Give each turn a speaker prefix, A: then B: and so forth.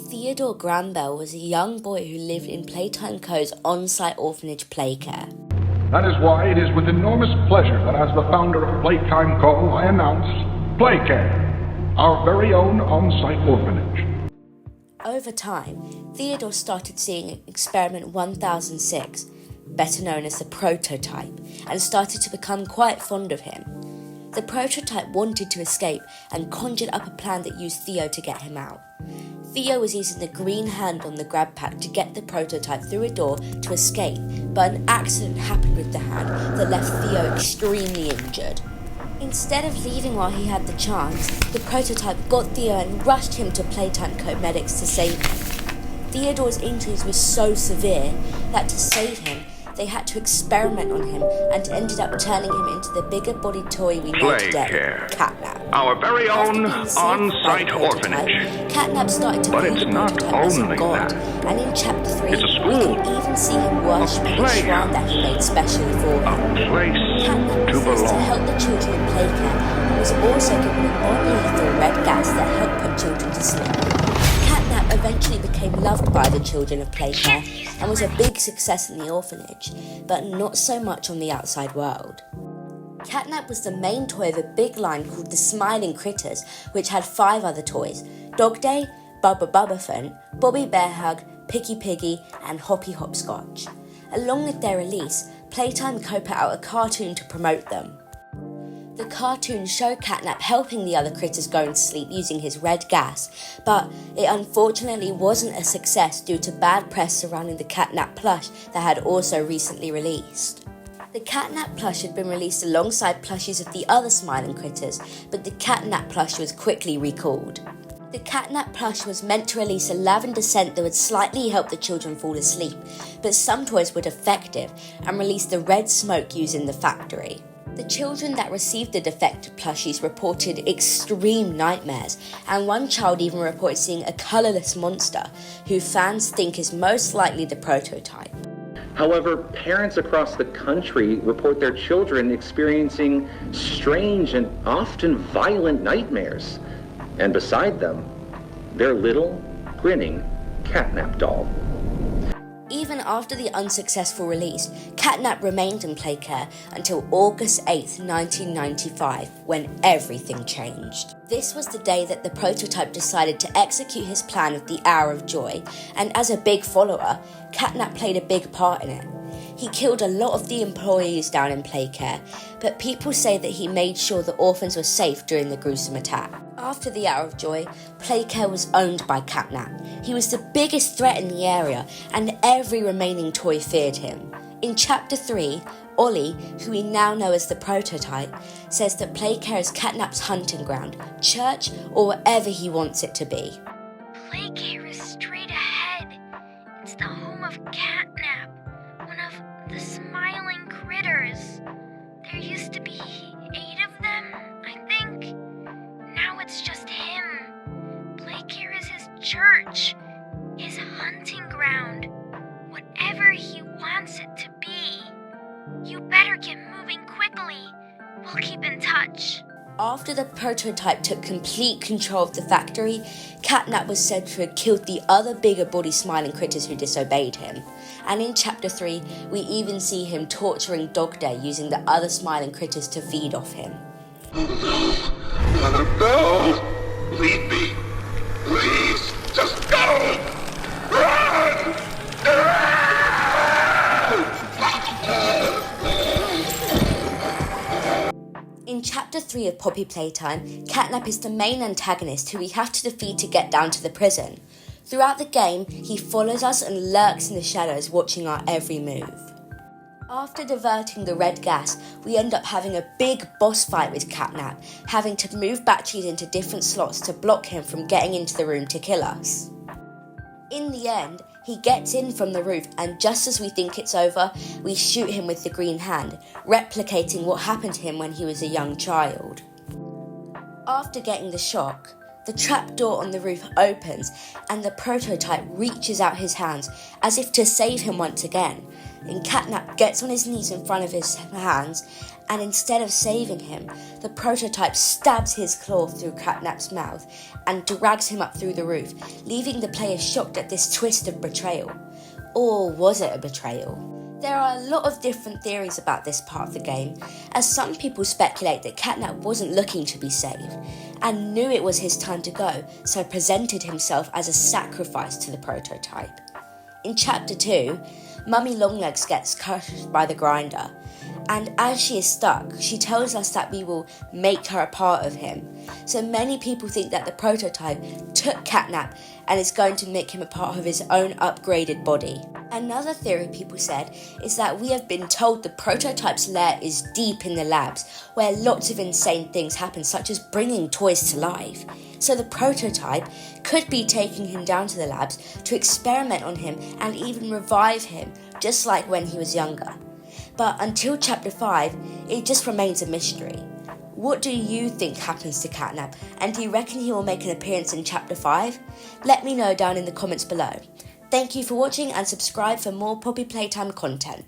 A: Theodore Granbell was a young boy who lived in Playtime Co.'s on-site orphanage Playcare.
B: That is why it is with enormous pleasure that as the founder of Playtime Co. I announce Playcare, our very own on-site orphanage.
A: Over time, Theodore started seeing Experiment 1006, better known as the Prototype, and started to become quite fond of him. The Prototype wanted to escape and conjured up a plan that used Theo to get him out. Theo was using the green hand on the grab pack to get the Prototype through a door to escape, but an accident happened with the hand that left Theo extremely injured. Instead of leaving while he had the chance, the Prototype got Theo and rushed him to Playtime Co medics to save him. Theodore's injuries were so severe that to save him, they had to experiment on him and ended up turning him into the bigger-bodied toy we know today, Catnap.
C: Our very own on-site orphanage.
A: Catnap started to call the Prototype as a god, and in Chapter 3,
C: it's a school.
A: we can even see him worshipping a shrine that he made specially for him.
C: A place
A: Catnap
C: to
A: was to
C: belong.
A: help the children in Playcare and was also given a non-lethal red gas that helped put children to sleep. Catnap eventually became loved by the children of Playcare and was a big success in the orphanage, but not so much on the outside world. Catnap was the main toy of a big line called the Smiling Critters, which had 5 other toys: Dog Day, Bubba Bubbaphant, Bobby Bear Hug, Picky Piggy, and Hoppy Hopscotch. Along with their release, Playtime Co put out a cartoon to promote them. The cartoon showed Catnap helping the other critters going to sleep using his red gas, but it unfortunately wasn't a success due to bad press surrounding the Catnap plush that had also recently released. The Catnap plush had been released alongside plushies of the other Smiling Critters, but the Catnap plush was quickly recalled. The Catnap plush was meant to release a lavender scent that would slightly help the children fall asleep, but some toys were defective and released the red smoke used in the factory. The children that received the defective plushies reported extreme nightmares, and one child even reported seeing a colourless monster, who fans think is most likely the Prototype.
D: However, parents across the country report their children experiencing strange and often violent nightmares, and beside them, their little, grinning Catnap doll.
A: Even after the unsuccessful release, Catnap remained in Playcare until August 8th, 1995, when everything changed. This was the day that the Prototype decided to execute his plan of the Hour of Joy, and as a big follower, Catnap played a big part in it. He killed a lot of the employees down in Playcare, but people say that he made sure the orphans were safe during the gruesome attack. After the Hour of Joy, Playcare was owned by Catnap. He was the biggest threat in the area, and every remaining toy feared him. In Chapter 3, Ollie, who we now know as the Prototype, says that Playcare is Catnap's hunting ground, church, or whatever he wants it to be.
E: Playcare is straight ahead. It's the home of Catnap, one of the Smiling Critters. There used to be 8 of them, I think. Now it's just him. Playcare is his church, his hunting ground, whatever he wants it to be. You better get moving quickly. We'll keep in touch.
A: After the Prototype took complete control of the factory, Catnap was said to have killed the other bigger body Smiling Critters who disobeyed him. And in Chapter 3, we even see him torturing Dog Day using the other Smiling Critters to feed off him.
F: No! Leave me! Please! Just go! Run!
A: In Chapter 3 of Poppy Playtime, Catnap is the main antagonist who we have to defeat to get down to the prison. Throughout the game, he follows us and lurks in the shadows, watching our every move. After diverting the red gas, we end up having a big boss fight with Catnap, having to move batteries into different slots to block him from getting into the room to kill us. In the end, he gets in from the roof, and just as we think it's over, we shoot him with the green hand, replicating what happened to him when he was a young child. After getting the shock, the trapdoor on the roof opens, and the Prototype reaches out his hands as if to save him once again, and Catnap gets on his knees in front of his hands and instead of saving him, the prototype stabs his claw through Catnap's mouth and drags him up through the roof, leaving the player shocked at this twist of betrayal. Or was it a betrayal? There are a lot of different theories about this part of the game, as some people speculate that Catnap wasn't looking to be saved, and knew it was his time to go, so presented himself as a sacrifice to the prototype. In Chapter 2, Mummy Longlegs gets crushed by the grinder, and as she is stuck, she tells us that we will make her a part of him. So many people think that the prototype took Catnap and is going to make him a part of his own upgraded body. Another theory people said is that we have been told the prototype's lair is deep in the labs, where lots of insane things happen, such as bringing toys to life. So the prototype could be taking him down to the labs to experiment on him and even revive him, just like when he was younger. But until Chapter 5, it just remains a mystery. What do you think happens to Catnap, and do you reckon he will make an appearance in Chapter 5? Let me know down in the comments below. Thank you for watching, and subscribe for more Poppy Playtime content.